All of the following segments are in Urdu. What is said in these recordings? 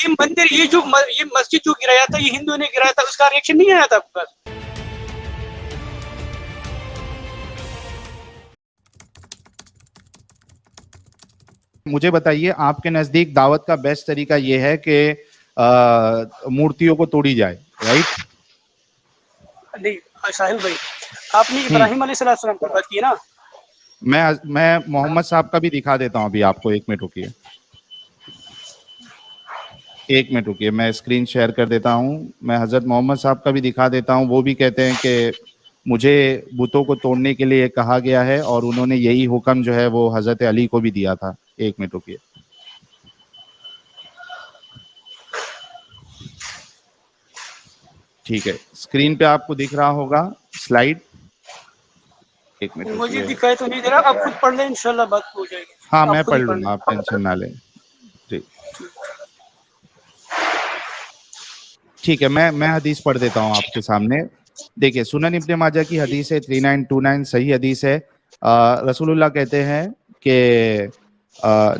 یہ مندر یہ مسجد جو گرایا تھا یہ ہندوؤں نے گرایا تھا، اس کا ریئیکشن نہیں آیا تھا آپ کے پاس؟ مجھے بتائیے آپ کے نزدیک دعوت کا بیسٹ طریقہ یہ ہے کہ مورتیوں کو توڑی جائے، رائٹ؟ نہیں ساحل بھائی، آپ نے ابراہیم علیہ السلام کی بات کی نا. میں محمد صاحب کا بھی دکھا دیتا ہوں ابھی آپ کو. ایک منٹ رکیے میں اسکرین شیئر کر دیتا ہوں. میں حضرت محمد صاحب کا بھی دکھا دیتا ہوں. وہ بھی کہتے ہیں کہ مجھے بتوں کو توڑنے کے لیے کہا گیا ہے اور انہوں نے یہی حکم جو ہے وہ حضرت علی کو بھی دیا تھا. ایک منٹ رکیے. ٹھیک ہے، اسکرین پہ آپ کو دکھ رہا ہوگا سلائیڈ. ایک منٹ مجھے رکیے. دکھائی تو نہیں دے رہا، آپ خود پڑھ لیں انشاءاللہ بات ہو جائے گی. ہاں میں پڑھ لوں گا، آپ ٹینشن نہ لیں. جی ٹھیک ہے، میں حدیث پڑھ دیتا ہوں آپ کے سامنے. دیکھیے سنن ابن ماجہ کی حدیث ہے 3929، صحیح حدیث ہے. رسول اللہ کہتے ہیں کہ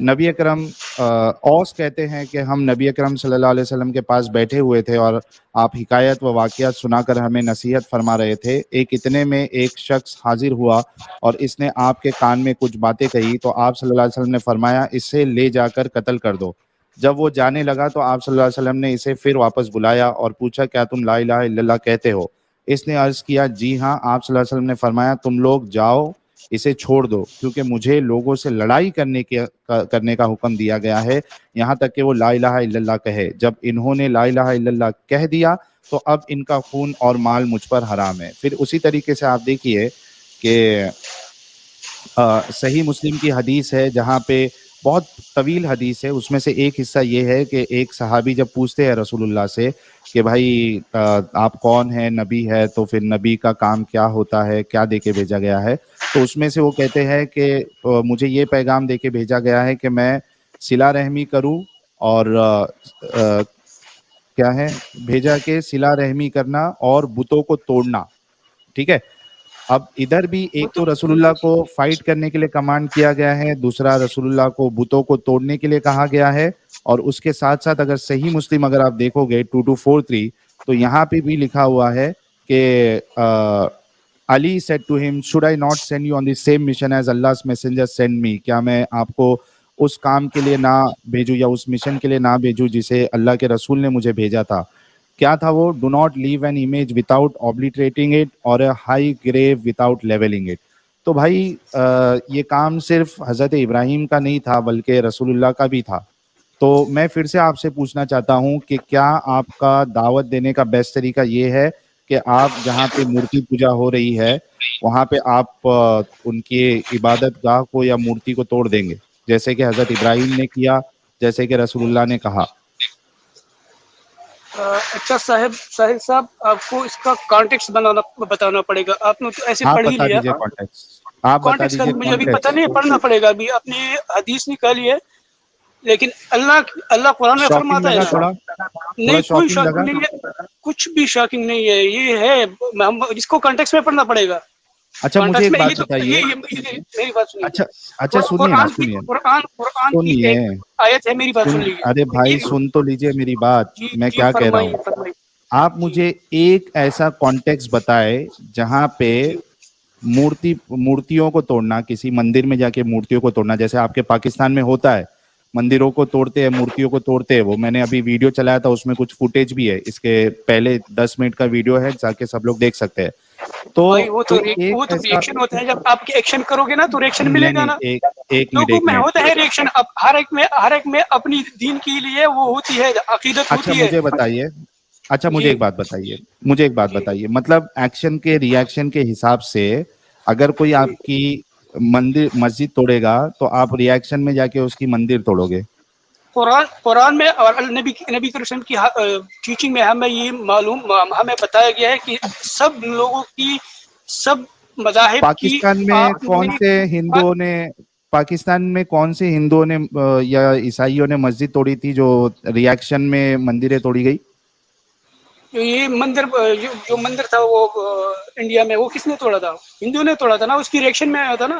نبی اکرم اوس کہتے ہیں کہ ہم نبی اکرم صلی اللہ علیہ وسلم کے پاس بیٹھے ہوئے تھے اور آپ حکایت و واقعات سنا کر ہمیں نصیحت فرما رہے تھے. اتنے میں ایک شخص حاضر ہوا اور اس نے آپ کے کان میں کچھ باتیں کہی تو آپ صلی اللہ علیہ وسلم نے فرمایا اسے لے جا کر قتل کر دو. جب وہ جانے لگا تو آپ صلی اللہ علیہ وسلم نے اسے پھر واپس بلایا اور پوچھا کیا تم لا الہ الا اللہ کہتے ہو؟ اس نے عرض کیا جی ہاں. آپ صلی اللہ علیہ وسلم نے فرمایا تم لوگ جاؤ اسے چھوڑ دو کیونکہ مجھے لوگوں سے لڑائی کرنے کا حکم دیا گیا ہے یہاں تک کہ وہ لا الہ الا اللہ کہے. جب انہوں نے لا الہ الا اللہ کہہ دیا تو اب ان کا خون اور مال مجھ پر حرام ہے. پھر اسی طریقے سے آپ دیکھیے کہ صحیح مسلم کی حدیث ہے جہاں پہ بہت طویل حدیث ہے. اس میں سے ایک حصہ یہ ہے کہ ایک صحابی جب پوچھتے ہیں رسول اللہ سے کہ بھائی آپ کون ہیں، نبی ہے تو پھر نبی کا کام کیا ہوتا ہے، کیا دے کے بھیجا گیا ہے، تو اس میں سے وہ کہتے ہیں کہ مجھے یہ پیغام دے کے بھیجا گیا ہے کہ میں صلہ رحمی کروں اور کیا ہے بھیجا کہ صلہ رحمی کرنا اور بتوں کو توڑنا. ٹھیک ہے، اب ادھر بھی ایک تو رسول اللہ کو فائٹ کرنے کے لیے کمانڈ کیا گیا ہے، دوسرا رسول اللہ کو بتوں کو توڑنے کے لیے کہا گیا ہے. اور اس کے ساتھ ساتھ اگر صحیح مسلم اگر آپ دیکھو گے 2243 تو یہاں پہ بھی لکھا ہوا ہے کہ علی said to him should I not send you on the same mission as Allah's messenger sent me؟ کیا میں آپ کو اس کام کے لیے نہ بھیجوں یا اس مشن کے لیے نہ بھیجوں جسے اللہ کے رسول نے مجھے بھیجا تھا؟ کیا تھا وہ؟ Do not leave an image without obliterating it or a high grave without levelling it. تو بھائی یہ کام صرف حضرت ابراہیم کا نہیں تھا بلکہ رسول اللہ کا بھی تھا. تو میں پھر سے آپ سے پوچھنا چاہتا ہوں کہ کیا آپ کا دعوت دینے کا بیسٹ طریقہ یہ ہے کہ آپ جہاں پہ مورتی پوجا ہو رہی ہے وہاں پہ آپ ان کی عبادت گاہ کو یا مورتی کو توڑ دیں گے جیسے کہ حضرت ابراہیم نے کیا، جیسے کہ رسول اللہ نے کہا؟ اچھا ساحل صاحب، آپ کو اس کا کانٹیکس بتانا پڑے گا. آپ نے تو ایسے آپ پڑھ ہی بتا لیا. دیجئے کانٹیکس، آپ بتا کانٹیکس کا دیجئے مجھے ابھی پتہ کانٹیکس. نہیں، پڑھنا پڑے گا. ابھی آپ نے حدیث نکالی ہے لیکن اللہ قرآن میں شاکنگ فرماتا ہے لگا نا. تھوڑا نہیں کوئی شاکنگ لگا. شاکنگ نہیں ہے، کچھ بھی شاکنگ نہیں ہے. یہ ہے جس کو کانٹیکس میں پڑھنا پڑے گا. اچھا مجھے کانٹیکس ایک میں بات یہ تو بتائیے. میری بات سنیے. اچھا سنیے نا، قرآن کی سنیے ایک آیت ہے، میری بات سن لیجیے. ارے بھائی سن تو لیجئے میری بات، جی میں جی کیا کہہ رہا ہوں. فرمائیے. آپ جی مجھے ایک ایسا کانٹیکس بتائے جہاں پہ جی مورتیوں کو توڑنا، کسی مندر میں جا کے مورتیوں کو توڑنا جیسے آپ کے پاکستان میں ہوتا ہے، مندروں کو توڑتے ہیں، مورتیوں کو توڑتے ہیں. وہ میں نے ابھی ویڈیو چلایا تھا، اس میں کچھ فوٹیج بھی ہے، اس کے پہلے 10 منٹ کا ویڈیو ہے، جا کے سب لوگ دیکھ سکتے ہیں. تو بھائی وہ تو کوئی ایک ایسا ریئیکشن ہوتا ہے. جب آپ کے ایکشن کرو گے نا تو ریئیکشن ملے گا نہیں نا. ایک لوگوں میں منٹ. ہوتا ہے ریئیکشن. اب ہر ایک میں اپنی دین کے لیے وہ ہوتی ہے، عقیدت اچھا ہوتی ہے. مجھے جی ایک بات جی بتائیے مطلب ایکشن کے ریئیکشن کے حساب سے اگر کوئی جی. آپ کی مسجد توڑے گا تو آپ ریئیکشن میں جا کے اس کی مندر توڑو گے؟ قرآن میں اور نبی کے رسول کی ٹیچنگ میں ہمیں بتایا گیا ہے کہ سب لوگوں کی، سب مذاہب کی پاکستان میں کون سے ہندوؤں نے یا عیسائیوں نے مسجد توڑی تھی جو ریئیکشن میں مندریں توڑی گئی؟ یہ مندر جو مندر تھا وہ انڈیا میں، وہ کس نے توڑا تھا؟ ہندو نے توڑا تھا نا، اس کی ریئیکشن میں آیا تھا نا.